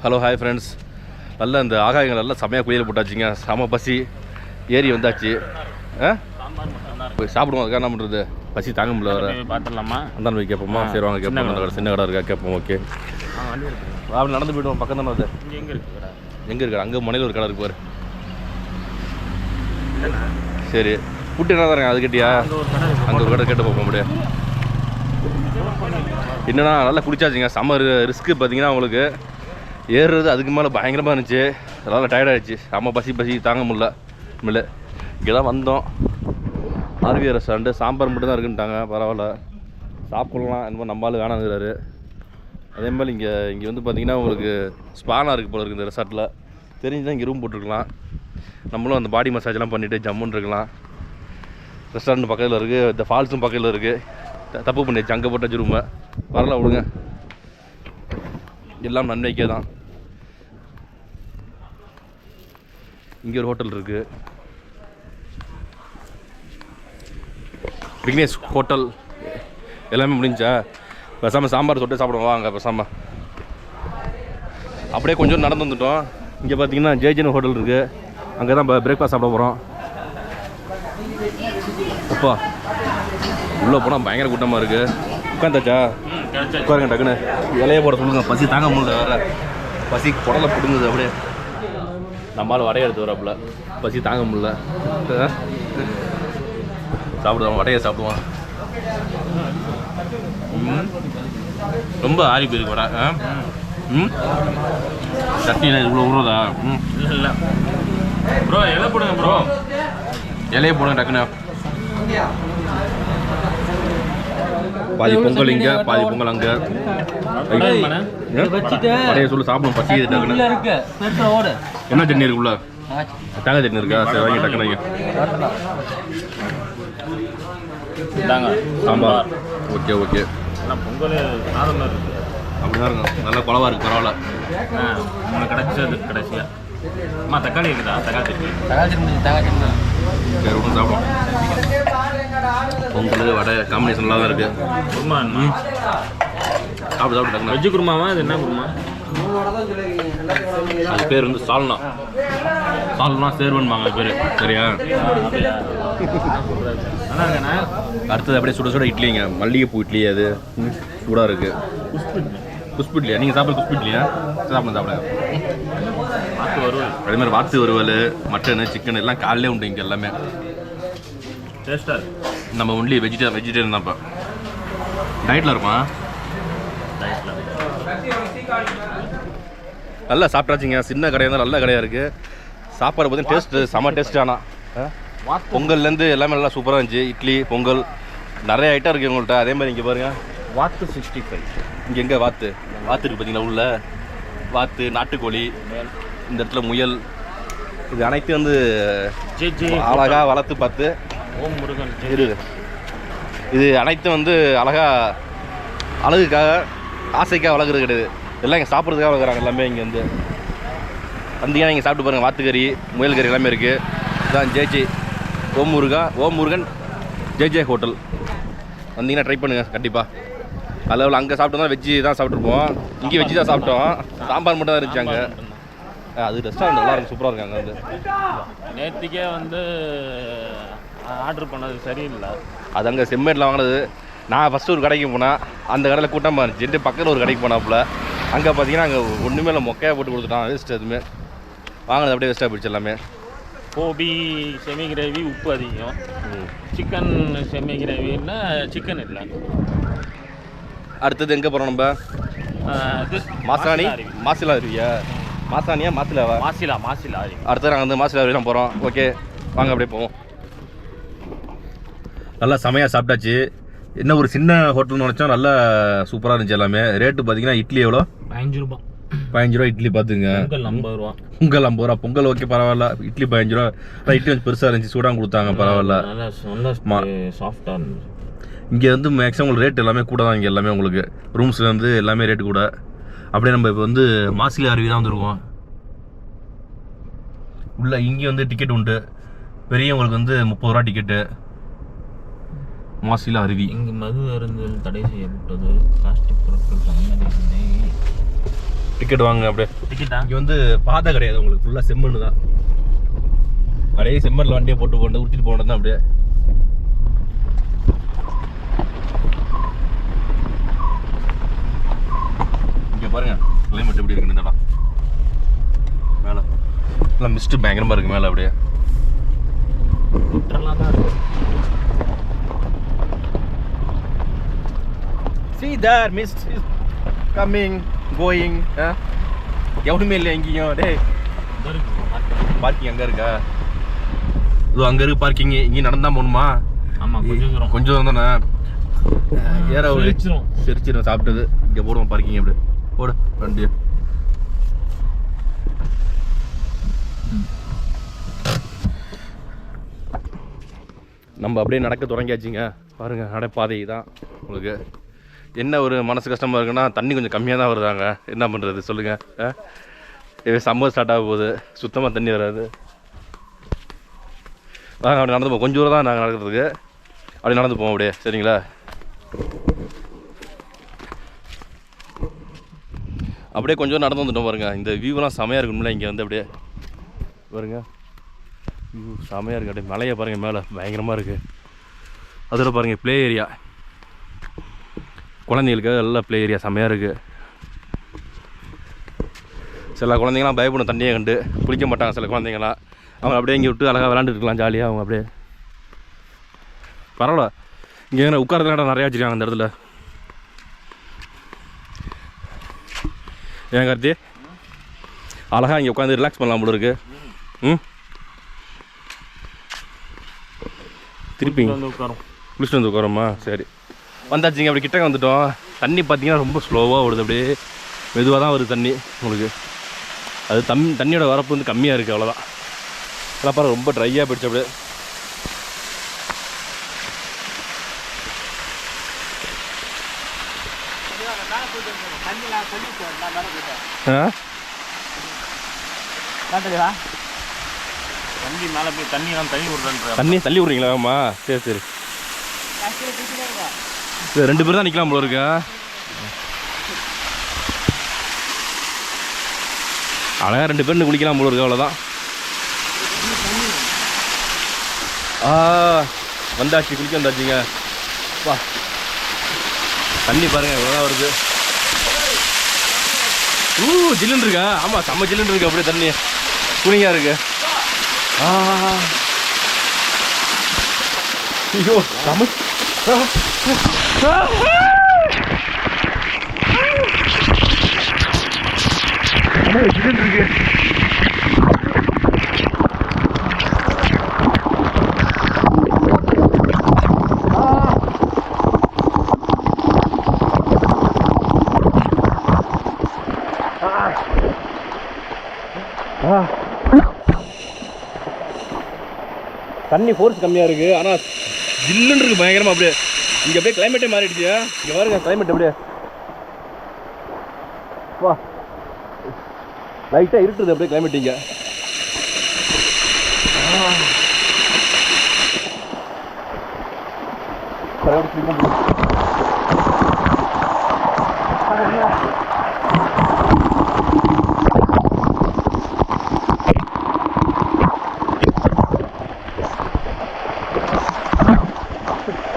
Hello hi friends. நல்ல இந்த ஆகாயங்கள் நல்லா செமையாக குளியல் போட்டாச்சுங்க. செம பசி ஏறி வந்தாச்சு. போய் சாப்பிடுவோம். அதுக்காக என்ன பண்ணுறது, பசி தாங்க முடியல. வர பார்த்துடலாமா? அந்த போய் கேட்போமா? சரி வாங்க கேட்போம். அந்த கடை சின்ன கடை இருக்கா கேட்போம். ஓகே அப்படி நடந்து போய்டுவோம். பக்கம் தானே அது. எங்கே இருக்கா? அங்கே முனையில் ஒரு கடை இருக்கு பாரு. சரி ஃபுட்டு என்ன தாங்க அது கேட்டியா? அங்கே ஒரு கடை கேட்டு போக முடியாது. என்னன்னா நல்லா குடிச்சாச்சுங்க. சம்மர் ரிஸ்க்கு பார்த்தீங்கன்னா உங்களுக்கு ஏறுறது அதுக்கு மேலே பயங்கரமாக இருந்துச்சு. அதனால் டயர்டாகிடுச்சு. செம்ம பசி தாங்க முடியல. இங்கே தான் வந்தோம். ஆர்விஆர் ரெஸ்டாரண்ட்டு சாம்பார் மட்டும் தான் இருக்குன்ட்டாங்க. பரவாயில்ல சாப்பிட்லாம். என்னமோ நம்மளால் வேணாங்கிறாரு. அதே மாதிரி இங்கே வந்து பார்த்திங்கன்னா உங்களுக்கு ஸ்பானா இருக்குது போல இருக்குது இந்த ரெசார்ட்டில். தெரிஞ்சுதான் இங்கே ரூம் போட்டிருக்கலாம். நம்மளும் அந்த பாடி மசாஜ்லாம் பண்ணிவிட்டு ஜம்முன்னு இருக்கலாம். ரெஸ்டாரண்ட் பக்கத்தில் இருக்குது. இந்த ஃபால்ஸும் பக்கத்தில் இருக்குது. தப்பு பண்ணிடுச்சு அங்கே போட்டாச்சு ரூமை. வரல விடுங்க, எல்லாம் நன்மைக்கே தான். இங்கே ஒரு ஹோட்டல் இருக்குது, விக்னேஷ் ஹோட்டல். எல்லாமே முடிஞ்சா பேசாமல் சாம்பார் தொட்டு சாப்பிடுவோம் வாங்க. பேசாமல் அப்படியே கொஞ்சம் நடந்து வந்துட்டோம். இங்கே பார்த்தீங்கன்னா ஜேஜின் ஹோட்டல் இருக்குது. அங்கே தான் பிரேக்ஃபாஸ்ட் சாப்பிட போகிறோம். அப்பா உள்ளே போனால் பயங்கர கூட்டமாக இருக்குது. உட்காந்தாச்சா? உட்காருங்க டக்குன்னு. இலையை போட சொல்லுங்க. பசி தாங்க முடியல. வேறு பசி குடலை பிடுங்குது அப்படியே. நம்மளால் வடையை எடுத்து வராப்புல. பசி தாங்க முடியல. சாப்பிடுவோம், வடையை சாப்பிடுவோம். ரொம்ப ஆறி போயிருக்கு வடை. சட்னி இவ்வளோ உருவதா? இல்லை ப்ரோ, இலை போடுங்க ப்ரோ. இலையை போடுங்க டக்குன்னு. பாதி பொங்கல் இங்கே, பாதி பொங்கல் அங்கே. வடையை சொல்லி சாப்பிடும். பசி டக்குன்னு. என்ன சட்னி இருக்குள்ள? தேங்காய் சட்னி இருக்கா? சரி வாங்கி டக்குன்னு வைங்க. சாம்பார். ஓகே பொங்கல் அப்படிதான் இருக்கும். நல்லா குழவா இருக்குது. பரவாயில்ல. உங்களுக்கு கிடைச்சது கடைசியாக தக்காளி இருக்குதா? தக்காளி சட்னி சரி ஒன்றும் சாப்பிடும். பொங்கல் வடை காம்பினேஷன் நல்லா தான் இருக்குது. குருமா சாப்பிட்டு டக்குனு. வெஜ்ஜு குருமாவா? அது என்ன குருமா? அது பேர் வந்து சால்னா சேர்வன்பாங்க பேர். சரியா? அடுத்தது அப்படியே சுட இட்லிங்க. மல்லிகைப்பூ இட்லி. அது சூடாக இருக்குது. குஸ்பு இட்லியா? நீங்கள் சாப்பிட குஸ்பு இட்லியா? சாப்பிட அதே மாதிரி வாத்து வறுவல், மட்டனு, சிக்கன் எல்லாம் காலையிலே உண்டு இங்கே. எல்லாமே டேஸ்ட்டாக. நம்ம ஒன்லி வெஜிடேரியன் தான். இப்போ டயட்டில் இருப்பான். நல்லா சாப்பிட்டாச்சுங்க. சின்ன கடையாக இருந்தால் நல்ல கடையாக இருக்குது. சாப்பாடு பார்த்தீங்கன்னா டேஸ்ட்டு செம்ம டேஸ்ட்டு. ஆனால் பொங்கல்லேருந்து எல்லாமே நல்லா சூப்பராக இருந்துச்சு. இட்லி, பொங்கல், நிறைய ஐட்டம் இருக்குது உங்கள்கிட்ட. அதே மாதிரி இங்கே பாருங்கள், வாத்து 65. இங்கே எங்கே வாத்து இருக்குது பார்த்தீங்களா? உள்ள வாத்து, நாட்டுக்கோழி, இந்த இடத்துல முயல். இது அனைத்தும் வந்து அழகாக வளர்த்து பார்த்து ஓம் முருகன் இருக்குது. இது அனைத்தும் வந்து அழகுக்காக, ஆசைக்காக வளர்க்குறது கிடையாது. எல்லாம் இங்கே சாப்பிட்றதுக்காக வளர்க்குறாங்க. எல்லாமே இங்கே வந்து வந்தீங்கன்னா நீங்கள் சாப்பிட்டு பாருங்கள். வாத்துக்கறி, முயல் கறி எல்லாமே இருக்குது. இதுதான் ஜேஜே ஓம் முருகன் ஜேஜே ஹோட்டல். வந்தீங்கன்னா ட்ரை பண்ணுங்கள் கண்டிப்பாக. அதில் அங்கே சாப்பிட்டோம் தான் வெஜ்ஜி தான் சாப்பிட்ருப்போம். இங்கே வெஜ்ஜி தான் சாப்பிட்டோம். சாம்பார் மட்டும் தான் இருந்துச்சு அங்கே. அது ரெஸ்டாரண்ட் நல்லா இருக்கும், சூப்பராக இருக்காங்க. வந்து நேற்றுக்கே வந்து ஆர்டர் பண்ணது சரியில்லை. அது அங்கே செம்மேட்டில் வாங்கினது. நான் ஃபஸ்ட்டு ஒரு கடைக்கு போனேன். அந்த கடையில் கூட்டமாக இருந்துச்சு. பக்கத்தில் ஒரு கடைக்கு போனாப்புல. அங்கே பார்த்தீங்கன்னா அங்கே ஒன்றுமே இல்லை, மொக்கையாக போட்டு கொடுத்துட்டான். வேஸ்ட்டு. எதுவுமே வாங்கினது அப்படியே வேஸ்ட்டாக போயிடுச்சு எல்லாமே. கோபி செமி கிரேவி உப்பு அதிகம். சிக்கன் செமி கிரேவின்னா சிக்கன் இல்லை. அடுத்தது எங்கே போகிறோம் நம்ம? இது மாசிலா அருவியா? மாசிலாவா? மாசிலா. அடுத்தது நாங்கள் வந்து மாசிலா அருவிலாம் போகிறோம். ஓகே வாங்க அப்படியே போவோம். நல்லா செமையாக சாப்பிட்டாச்சு. என்ன ஒரு சின்ன ஹோட்டல்னு நினச்சோம். நல்லா சூப்பராக இருந்துச்சு எல்லாமே. ரேட்டு பார்த்தீங்கன்னா இட்லி எவ்வளோ? 15 ரூபா இட்லி. பார்த்துங்க. பொங்கல் 50 ரூபா. பொங்கல் ஓகே பரவாயில்ல. இட்லி 15 ரூபா. இட்லி கொஞ்சம் பெருசாக இருந்துச்சு, சூடாக கொடுத்தாங்க. பரவாயில்ல. சாஃப்டாக இருந்துச்சு. இங்கே வந்து மேக்ஸிமம் உங்களுக்கு ரேட் எல்லாமே கூட தான். இங்கே எல்லாமே உங்களுக்கு ரூம்ஸ்லேருந்து எல்லாமே ரேட்டு கூட. அப்படியே நம்ம இப்போ வந்து மாசிலா அருவி தான் வந்துருக்கோம். உள்ள இங்கே வந்து டிக்கெட் உண்டு. பெரியவங்களுக்கு வந்து 30 ரூபா டிக்கெட்டு. மாசிலா அருவி. இங்கு மது அருந்துதல் தடை செய்யப்பட்டது. பிளாஸ்டிக் பொருட்கள் அனுமதி இல்லை. டிக்கெட் வாங்க அப்படியே. டிக்கெட்டா? இங்கே வந்து பாதை கிடையாது உங்களுக்கு, ஃபுல்லாக செம்மண்ணு தான். அப்படியே செம்மண்ணில் வண்டியை போட்டு உருட்டிட்டு போனது தான் அப்படியே. இங்கே பாருங்க கிளைமேட் எப்படி இருக்குன்னு இடம். மேலே எல்லாம் மிஸ்ட்டு பயங்கரமாக இருக்குது மேலே அப்படியே. குற்றலாம் தான் இருக்கு. See there, mist is coming, going. எவனுமே இல்லை எங்கேயும். டே பார்க்கிங் அங்கே இருக்கா? இது அங்கே இருக்கு பார்க்கிங். இங்கே நடந்தா போகணுமா? ஆமாம், கொஞ்சம் தூரம். கொஞ்சம் தூரம் தானே. ஏற ஒரு சிரிச்சிடும் சாப்பிட்டது. இங்கே போடுவோம் பார்க்கிங் அப்படி போடு வண்டியை. நம்ம அப்படியே நடக்க தொடங்கியாச்சுங்க. பாருங்கள் நடைபாதை தான். உங்களுக்கு என்ன ஒரு மனசு கஷ்டமாக இருக்குன்னா தண்ணி கொஞ்சம் கம்மியாக தான் வருதாங்க. என்ன பண்ணுறது சொல்லுங்கள். சம்மர் ஸ்டார்ட் ஆக போகுது, சுத்தமாக தண்ணி வராது. நாங்கள் அப்படி நடந்து போவோம். கொஞ்சம் தூரம் தான் நாங்கள் நடக்கிறதுக்கு. அப்படி நடந்து போவோம் அப்படியே. சரிங்களா? அப்படியே கொஞ்சம் நடந்து வந்துட்டோம் பாருங்கள். இந்த வியூவெலாம் செமையாக இருக்கணும்ல இங்கே வந்து அப்படியே பாருங்கள். வியூ செமையாக இருக்குது. அப்படியே மலையை பாருங்கள் மேலே பயங்கரமாக இருக்குது. அதோட பாருங்கள் ப்ளே ஏரியா, குழந்தைங்களுக்கு எல்லாம் ப்ளே ஏரியா செமையாக இருக்குது. சில குழந்தைங்களாம் பயப்படும் தண்ணியை கண்டு, குளிக்க மாட்டாங்க சில குழந்தைங்களாம். அவங்க அப்படியே இங்கே விட்டு அழகாக விளாண்டுருக்கலாம் ஜாலியாக. அவங்க அப்படியே பரவாயில்ல. இங்கே உட்காரதுல இடம் நிறையா வச்சுருக்காங்க அந்த இடத்துல. ஏன் கார்த்தி அழகாக இங்கே உட்காந்து ரிலாக்ஸ் பண்ணலாம் போல இருக்கு. திருப்பி குளிச்சுட்டு வந்து உட்காரோமா? சரி வந்தாச்சுங்க. அப்படி கிட்டக்க வந்துட்டோம். தண்ணி பார்த்தீங்கன்னா ரொம்ப ஸ்லோவாக வருது, அப்படியே மெதுவாக தான் வருது தண்ணி உங்களுக்கு. அது தண்ணியோட வரப்பு வந்து கம்மியாக இருக்குது, அவ்வளோதான். எல்லாம் பாருங்கள் ரொம்ப ட்ரையாக போயிடுச்சு அப்படியே. மேலே போய் தண்ணி விடுறேன். தள்ளி விட்றீங்களா? ஆமாம் சரி சரி. ரெண்டு பேரும் தான் நிற்கலாம் போல இருக்கா? அழகாக ரெண்டு பேரும் குளிக்கலாம் போல இருக்கு, அவ்வளோதான். வந்தாச்சு, குளிக்க வந்தாச்சுங்க. வா தண்ணி பாருங்க எவ்வளோதான் வருது. ஜில்லுன்னு இருக்கா? ஆமாம் செம்ம ஜில்லுன்னு இருக்கு அப்படியே. தண்ணி கூலிங்காக இருக்கு. ஐயோ செம்ம ஜில்லுன்னு இருக்கு. தண்ணி ஃபோர்ஸ் கம்மியாக இருக்குது, ஆனால் ஜில்லுன்னு இருக்குது பயங்கரமாக. அப்படியே இங்கே அப்படியே கிளைமேட்டே மாறிடுச்சு. இங்கே பாருங்க கிளைமேட் அப்படியே. வா லைட்டாக இருட்டுது அப்படியே கிளைமேட் இங்கே.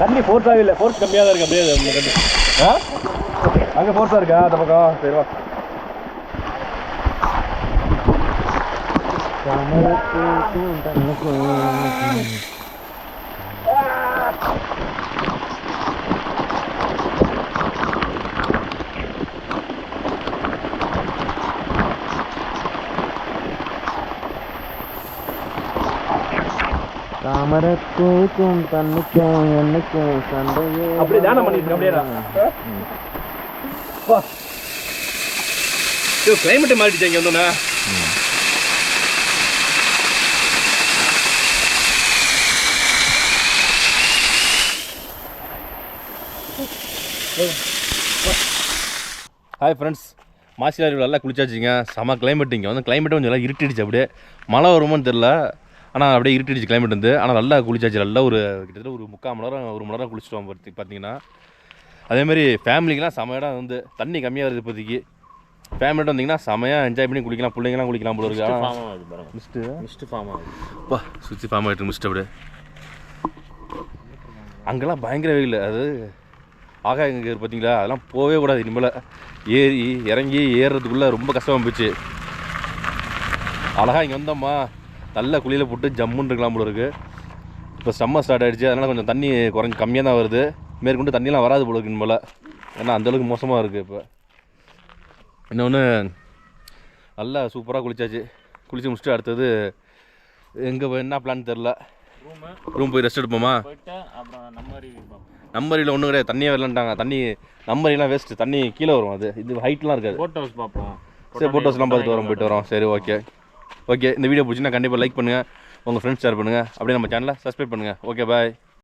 தண்ணி ஃபோர்ஸாகவே இல்லை, ஃபோர்ஸ் கம்மியாக தான் இருக்குது அப்படியே. அங்கே ஃபோர்ஸாக இருக்கா அந்த பக்கம்? சரிவா. தாமரத்துக்கும் தண்ணிக்கும் என்னைக்கும் சண்டையே. அப்படியே தியானம் பண்ணிட்டு அப்படியே கிளைமேட்டை மாறிடுச்சு இங்கே வந்தோன்னே. ஹாய் ஃப்ரெண்ட்ஸ், மாசிலாரியில் நல்லா குளிச்சாச்சுங்க. செம கிளைமேட். இங்கே வந்து கிளைமேட்டும் கொஞ்சம் நல்லா இருட்டிடுச்சு. அப்படியே மழை வருமானு தெரில, ஆனால் அப்படியே இருட்டிடுச்சு கிளைமேட் வந்து. ஆனால் நல்லா குளிச்சாச்சு. நல்லா ஒரு கிட்டத்தட்ட ஒரு 3/4 மணி நேரம் 1 மணி நேரம் குளிச்சுட்டு பார்த்தீங்கன்னா. அதேமாதிரி ஃபேமிலிக்கெலாம் செம இடம் வந்து தண்ணி கம்மியாக இருக்குது இப்போதைக்கு. ஃபேமிலிட்டு வந்தீங்கன்னா செமையாக என்ஜாய் பண்ணி குளிக்கலாம், பிள்ளைங்கலாம் குளிக்கலாம் போல இருக்கு. ஃபார்ம் ஆகுது பாருங்க, மிஸ்ட் ஃபார்ம் ஆகுது. அப்பா சுற்றி ஃபார்ம் ஆகிட்டு மிஸ்ட் அப்படியே. அங்கெல்லாம் பயங்கர வெயில். அது ஆகாயம் இங்கே பார்த்தீங்களா, அதெல்லாம் போகவே கூடாது இனிமேல். ஏறி இறங்கி ஏறுறதுக்குள்ளே ரொம்ப கஷ்டமாக போச்சு. அழகாக இங்கே வந்தோம்மா, நல்ல குளியில் போட்டு ஜம்முன்னு இருக்கலாம் போல இருக்குது. இப்போ சம்மர் ஸ்டார்ட் ஆகிடுச்சு, அதனால் கொஞ்சம் தண்ணி கம்மியாக தான் வருது. மேற்கொண்டு தண்ணியெலாம் வராது போல இருக்கு இனிமேல், ஏன்னா அந்தளவுக்கு மோசமாக இருக்குது. இப்போ இன்னொன்று நல்லா சூப்பராக குளிச்சாச்சு. குளிச்சு முடிச்சுட்டு அடுத்தது எங்கே என்ன பிளான் தெரில. ரூம் போய் ரெஸ்ட் எடுப்போமா? அப்புறம் நம்பரில் ஒன்றும் கிடையாது, தண்ணியே வரலன்ட்டாங்க. தண்ணி நம்பரிலாம் வேஸ்ட்டு, தண்ணி கீழே வரும். அது இது ஹைட்லாம் இருக்காது. போட் ஹவுஸ் பார்ப்போம். சரி, போட் ஹவுஸ்லாம் பார்த்துட்டு போயிட்டு வரோம். சரி, ஓகே. இந்த வீடியோ பிடிச்சின்னா கண்டிப்பாக லைக் பண்ணுங்கள், உங்கள் ஃப்ரெண்ட்ஸ் ஷேர் பண்ணுங்கள், அப்படியே நம்ம சேனலை சப்ஸ்கிரைப் பண்ணுங்கள். ஓகே, பாய்.